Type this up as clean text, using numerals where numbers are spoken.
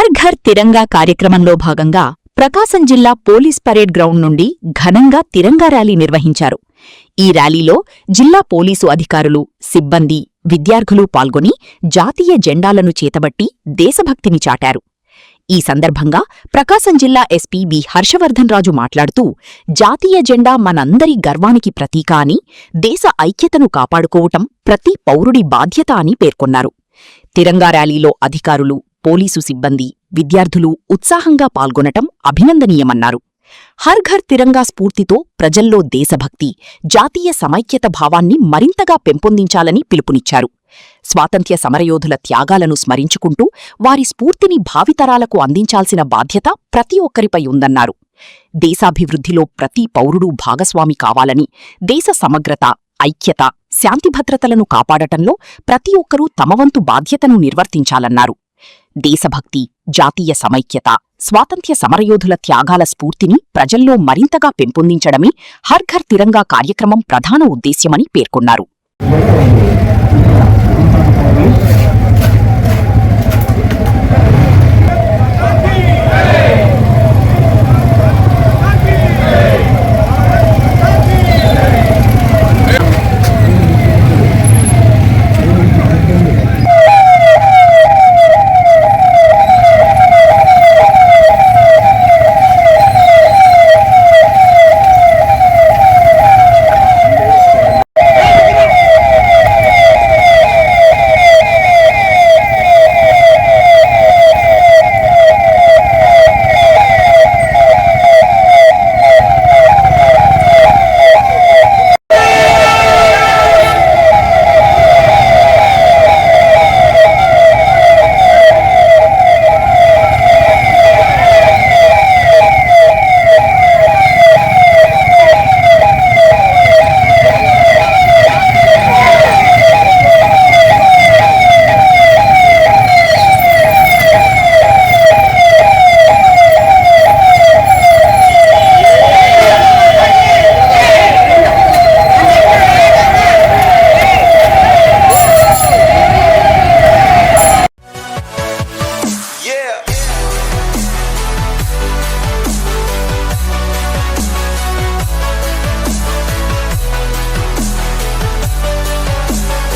హర్ ఘర్ తిరంగా కార్యక్రమంలో భాగంగా ప్రకాశం జిల్లా పోలీస్ పరేడ్ గ్రౌండ్ నుండి ఘనంగా తిరంగా ర్యాలీ నిర్వహించారు. ఈ ర్యాలీలో జిల్లా పోలీసు అధికారులు, సిబ్బంది, విద్యార్థులు పాల్గొని జాతీయ జెండాలను చేతబట్టి దేశభక్తిని చాటారు. ఈ సందర్భంగా ప్రకాశం జిల్లా ఎస్పీ బి హర్షవర్ధన్ రాజు మాట్లాడుతూ, జాతీయ జెండా మనందరి గర్వానికి ప్రతీక అని, దేశ ఐక్యతను కాపాడుకోవటం ప్రతి పౌరుడి బాధ్యత అని పేర్కొన్నారు. తిరంగా ర్యాలీలో అధికారులు, పోలీసు సిబ్బంది, విద్యార్థులు ఉత్సాహంగా పాల్గొనటం అభినందనీయమన్నారు. హర్ ఘర్ తిరంగా స్ఫూర్తితో ప్రజల్లో దేశభక్తి, జాతీయ సమైక్యత భావాన్ని మరింతగా పెంపొందించాలని పిలుపునిచ్చారు. స్వాతంత్ర్య సమరయోధుల త్యాగాలను స్మరించుకుంటూ వారి స్ఫూర్తిని భావితరాలకు అందించాల్సిన బాధ్యత ప్రతి ఒక్కరిపై ఉందన్నారు. దేశాభివృద్ధిలో ప్రతి పౌరుడూ భాగస్వామి కావాలని, దేశ సమగ్రత, ఐక్యత, శాంతిభద్రతలను కాపాడటంలో ప్రతి ఒక్కరూ తమవంతు బాధ్యతను నిర్వర్తించాలన్నారు. దేశభక్తి, జాతీయ సమైక్యత, స్వాతంత్ర్య సమరయోధుల త్యాగాల స్ఫూర్తిని ప్రజల్లో మరింతగా పెంపొందించడమే హర్ ఘర్ తిరంగా కార్యక్రమం ప్రధాన ఉద్దేశ్యమని పేర్కొన్నారు.